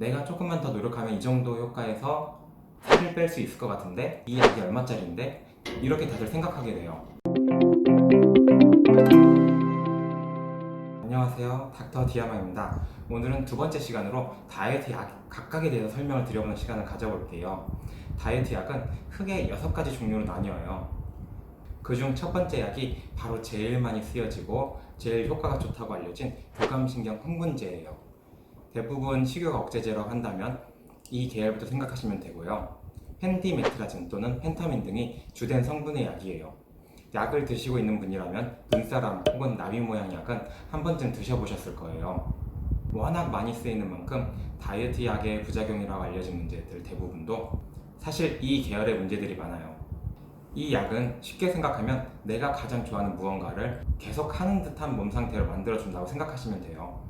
내가 조금만 더 노력하면 이 정도 효과에서 살을 뺄 수 있을 것 같은데 이 약이 얼마짜리인데? 이렇게 다들 생각하게 돼요. 안녕하세요, 닥터 디아마입니다. 오늘은 두 번째 시간으로 다이어트 약 각각에 대해서 설명을 드려보는 시간을 가져볼게요. 다이어트 약은 크게 6가지 종류로 나뉘어요. 그중 첫 번째 약이 바로 제일 많이 쓰여지고 제일 효과가 좋다고 알려진 교감신경 흥분제예요. 대부분 식욕 억제제라고 한다면 이 계열부터 생각하시면 되고요. 펜디메트라진 또는 펜터민 등이 주된 성분의 약이에요. 약을 드시고 있는 분이라면 눈사람 혹은 나비 모양 약은 한 번쯤 드셔보셨을 거예요. 워낙 많이 쓰이는 만큼 다이어트 약의 부작용이라고 알려진 문제들 대부분도 사실 이 계열의 문제들이 많아요. 이 약은 쉽게 생각하면 내가 가장 좋아하는 무언가를 계속 하는 듯한 몸 상태로 만들어준다고 생각하시면 돼요.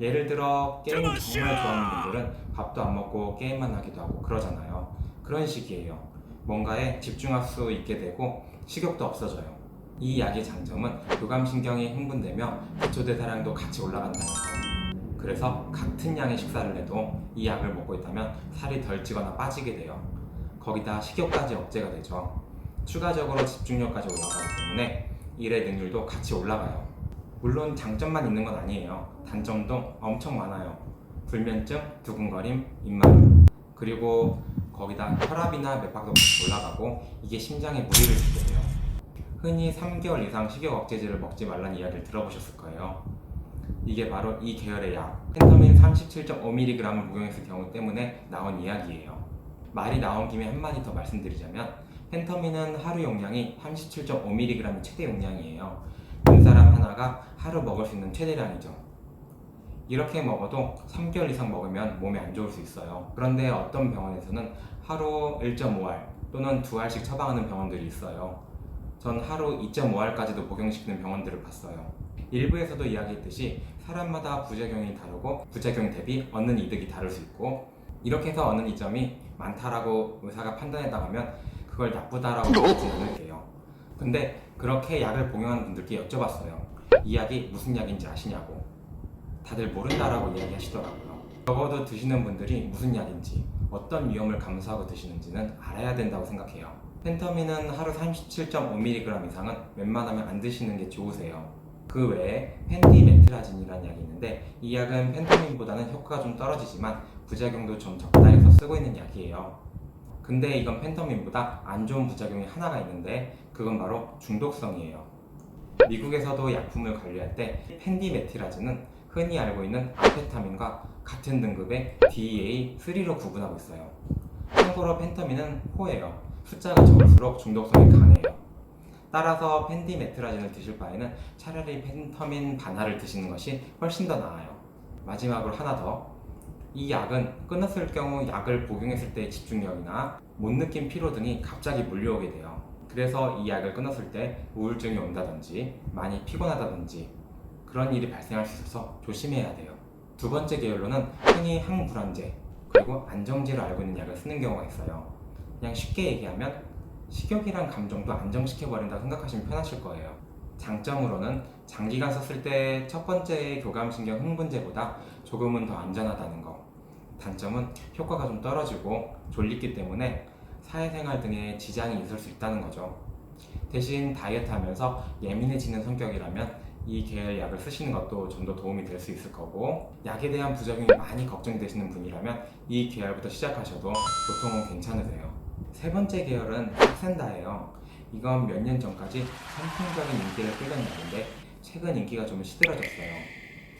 예를 들어 게임 정말 좋아하는 분들은 밥도 안 먹고 게임만 하기도 하고 그러잖아요. 그런 식이에요. 뭔가에 집중할 수 있게 되고 식욕도 없어져요. 이 약의 장점은 교감신경이 흥분되며 기초대사량도 같이 올라간다는 거. 그래서 같은 양의 식사를 해도 이 약을 먹고 있다면 살이 덜 찌거나 빠지게 돼요. 거기다 식욕까지 억제가 되죠. 추가적으로 집중력까지 올라가기 때문에 일의 능률도 같이 올라가요. 물론 장점만 있는 건 아니에요. 단점도 엄청 많아요. 불면증, 두근거림, 입마름, 그리고 거기다 혈압이나 맥박도 같이 올라가고 이게 심장에 무리를 주게 돼요. 흔히 3개월 이상 식욕 억제제를 먹지 말라는 이야기를 들어보셨을 거예요. 이게 바로 이 계열의 약 펜터민 37.5mg을 복용했을 경우 때문에 나온 이야기예요. 말이 나온 김에 한마디 더 말씀드리자면 펜터민은 하루 용량이 37.5mg이 최대 용량이에요. 사람 하나가 하루 먹을 수 있는 최대량이죠. 이렇게 먹어도 3개월 이상 먹으면 몸에 안 좋을 수 있어요. 그런데 어떤 병원에서는 하루 1.5알 또는 2알씩 처방하는 병원들이 있어요. 전 하루 2.5알까지도 복용시키는 병원들을 봤어요. 일부에서도 이야기했듯이 사람마다 부작용이 다르고 부작용 대비 얻는 이득이 다를 수 있고 이렇게 해서 얻는 이점이 많다라고 의사가 판단해 나가면 그걸 나쁘다라고 보지 않을게요. 근데 그렇게 약을 복용하는 분들께 여쭤봤어요. 이 약이 무슨 약인지 아시냐고. 다들 모른다라고 이야기하시더라고요. 적어도 드시는 분들이 무슨 약인지 어떤 위험을 감수하고 드시는지는 알아야 된다고 생각해요. 펜터민은 하루 37.5mg 이상은 웬만하면 안 드시는 게 좋으세요. 그 외에 펜디메트라진이라는 약이 있는데 이 약은 펜터민보다는 효과가 좀 떨어지지만 부작용도 좀 적다 해서 쓰고 있는 약이에요. 근데 이건 펜터민보다 안 좋은 부작용이 하나가 있는데 그건 바로 중독성이에요. 미국에서도 약품을 관리할 때 펜디메티라진은 흔히 알고 있는 암페타민과 같은 등급의 DEA3로 구분하고 있어요. 참고로 펜터민은 호예요. 숫자가 적을수록 중독성이 강해요. 따라서 펜디메트라진을 드실 바에는 차라리 펜터민 반하를 드시는 것이 훨씬 더 나아요. 마지막으로 하나 더. 이 약은 끊었을 경우 약을 복용했을 때의 집중력이나 못 느낀 피로 등이 갑자기 몰려오게 돼요. 그래서 이 약을 끊었을 때 우울증이 온다든지 많이 피곤하다든지 그런 일이 발생할 수 있어서 조심해야 돼요. 두 번째 계열로는 흔히 항불안제 그리고 안정제로 알고 있는 약을 쓰는 경우가 있어요. 그냥 쉽게 얘기하면 식욕이란 감정도 안정시켜버린다고 생각하시면 편하실 거예요. 장점으로는 장기간 썼을 때 첫 번째 교감신경 흥분제보다 조금은 더 안전하다는 거. 단점은 효과가 좀 떨어지고 졸리기 때문에 사회생활 등에 지장이 있을 수 있다는 거죠. 대신 다이어트 하면서 예민해지는 성격이라면 이 계열 약을 쓰시는 것도 좀 더 도움이 될 수 있을 거고 약에 대한 부작용이 많이 걱정되시는 분이라면 이 계열부터 시작하셔도 보통은 괜찮으세요. 세 번째 계열은 삭센다예요. 이건 몇 년 전까지 선풍적인 인기를 끌던 약인데 최근 인기가 좀 시들어졌어요.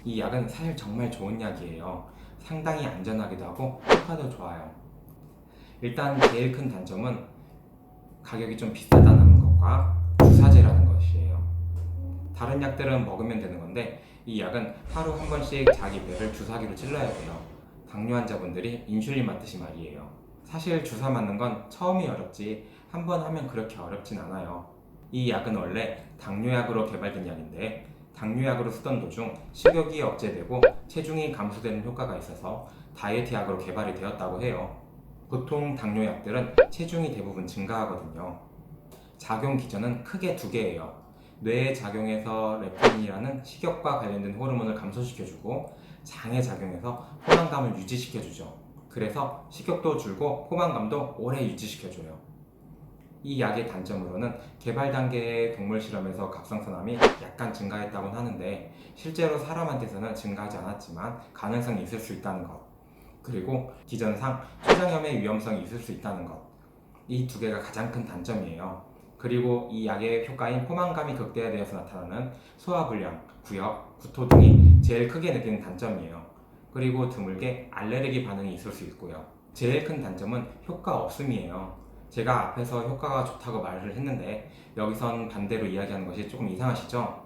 이 약은 사실 정말 좋은 약이에요. 상당히 안전하기도 하고 효과도 좋아요. 일단 제일 큰 단점은 가격이 좀 비싸다는 것과 주사제라는 것이에요. 다른 약들은 먹으면 되는 건데 이 약은 하루 한 번씩 자기 배를 주사기로 찔러야 돼요. 당뇨 환자분들이 인슐린 맞듯이 말이에요. 사실 주사 맞는 건 처음이 어렵지 한 번 하면 그렇게 어렵진 않아요. 이 약은 원래 당뇨약으로 개발된 약인데 당뇨약으로 쓰던 도중 식욕이 억제되고 체중이 감소되는 효과가 있어서 다이어트 약으로 개발이 되었다고 해요. 보통 당뇨약들은 체중이 대부분 증가하거든요. 작용 기전은 크게 두 개예요. 뇌에 작용해서 레프린이라는 식욕과 관련된 호르몬을 감소시켜주고 장에 작용해서 포만감을 유지시켜주죠. 그래서 식욕도 줄고 포만감도 오래 유지시켜줘요. 이 약의 단점으로는 개발 단계의 동물 실험에서 갑상선암이 약간 증가했다고는 하는데 실제로 사람한테서는 증가하지 않았지만 가능성이 있을 수 있다는 것, 그리고 기전상 췌장염의 위험성이 있을 수 있다는 것, 이 두 개가 가장 큰 단점이에요. 그리고 이 약의 효과인 포만감이 극대화되어서 나타나는 소화불량, 구역, 구토 등이 제일 크게 느끼는 단점이에요. 그리고 드물게 알레르기 반응이 있을 수 있고요. 제일 큰 단점은 효과 없음이에요. 제가 앞에서 효과가 좋다고 말을 했는데 여기선 반대로 이야기하는 것이 조금 이상하시죠?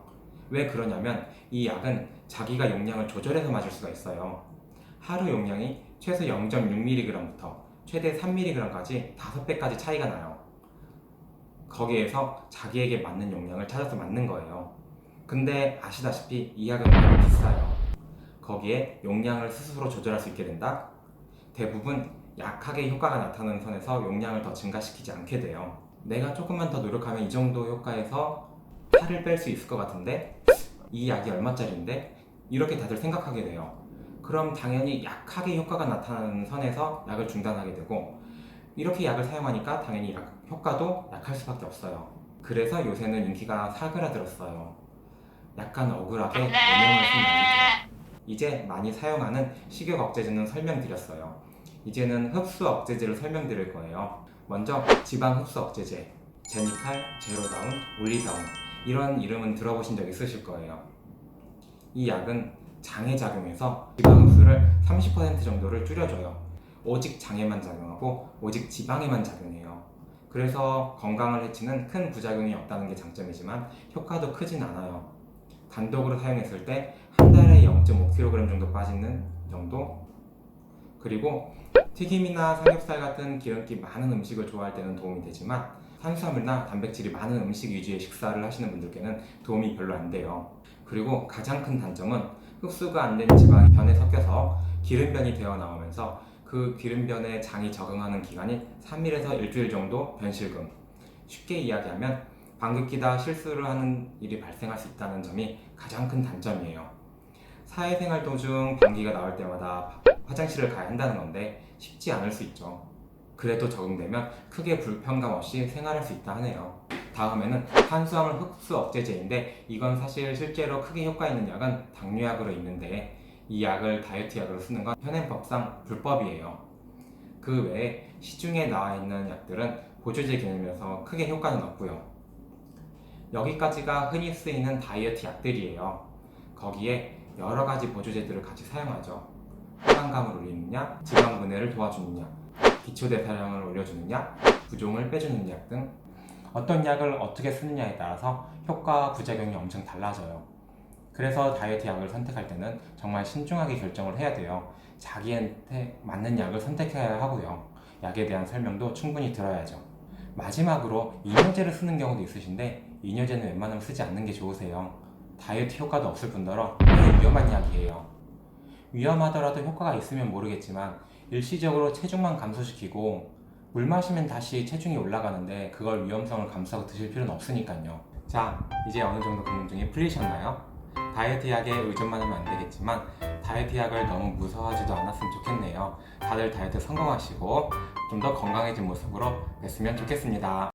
왜 그러냐면 이 약은 자기가 용량을 조절해서 맞을 수가 있어요. 하루 용량이 최소 0.6mg부터 최대 3mg까지 5배까지 차이가 나요. 거기에서 자기에게 맞는 용량을 찾아서 맞는 거예요. 근데 아시다시피 이 약은 많이 비싸요. 거기에 용량을 스스로 조절할 수 있게 된다? 대부분 약하게 효과가 나타나는 선에서 용량을 더 증가시키지 않게 돼요. 내가 조금만 더 노력하면 이 정도 효과에서 살을 뺄 수 있을 것 같은데 이 약이 얼마짜리인데? 이렇게 다들 생각하게 돼요. 그럼 당연히 약하게 효과가 나타나는 선에서 약을 중단하게 되고 이렇게 약을 사용하니까 당연히 효과도 약할 수밖에 없어요. 그래서 요새는 인기가 사그라들었어요. 약간 억울하게 오명을 쓴 말이죠. 이제 많이 사용하는 식욕 억제제는 설명드렸어요. 이제는 흡수 억제제를 설명드릴 거예요. 먼저 지방 흡수 억제제, 제니칼, 제로다운, 올리다운, 이런 이름은 들어보신 적 있으실 거예요. 이 약은 장에 작용해서 지방 흡수를 30% 정도를 줄여줘요. 오직 장에만 작용하고 오직 지방에만 작용해요. 그래서 건강을 해치는 큰 부작용이 없다는 게 장점이지만 효과도 크진 않아요. 단독으로 사용했을 때 한 달에 0.5kg 정도 빠지는 정도? 그리고 튀김이나 삼겹살 같은 기름기 많은 음식을 좋아할 때는 도움이 되지만 탄수화물이나 단백질이 많은 음식 위주의 식사를 하시는 분들께는 도움이 별로 안 돼요. 그리고 가장 큰 단점은 흡수가 안 된 지방이 변에 섞여서 기름변이 되어 나오면서 그 기름변에 장이 적응하는 기간이 3일에서 일주일 정도 변실금. 쉽게 이야기하면 방귀 뀌다 실수를 하는 일이 발생할 수 있다는 점이 가장 큰 단점이에요. 사회생활 도중 방귀가 나올 때마다 화장실을 가야 한다는 건데 쉽지 않을 수 있죠. 그래도 적응되면 크게 불편감 없이 생활할 수 있다 하네요. 다음에는 탄수화물 흡수 억제제인데 이건 사실 실제로 크게 효과 있는 약은 당뇨약으로 있는데 이 약을 다이어트 약으로 쓰는 건 현행법상 불법이에요. 그 외에 시중에 나와 있는 약들은 보조제 개념이어서 크게 효과는 없고요. 여기까지가 흔히 쓰이는 다이어트 약들이에요. 거기에 여러 가지 보조제들을 같이 사용하죠. 포만감을 올리느냐, 지방 분해를 도와주느냐, 기초대사량을 올려주느냐, 부종을 빼주는 약 등 어떤 약을 어떻게 쓰느냐에 따라서 효과와 부작용이 엄청 달라져요. 그래서 다이어트 약을 선택할 때는 정말 신중하게 결정을 해야 돼요. 자기한테 맞는 약을 선택해야 하고요. 약에 대한 설명도 충분히 들어야죠. 마지막으로 이뇨제를 쓰는 경우도 있으신데 이뇨제는 웬만하면 쓰지 않는 게 좋으세요. 다이어트 효과도 없을 뿐더러 꽤 위험한 약이에요. 위험하더라도 효과가 있으면 모르겠지만 일시적으로 체중만 감소시키고 물 마시면 다시 체중이 올라가는데 그걸 위험성을 감수하고 드실 필요는 없으니까요. 자, 이제 어느 정도 궁금증이 풀리셨나요? 다이어트 약에 의존만 하면 안 되겠지만 다이어트 약을 너무 무서워하지도 않았으면 좋겠네요. 다들 다이어트 성공하시고 좀 더 건강해진 모습으로 뵀으면 좋겠습니다.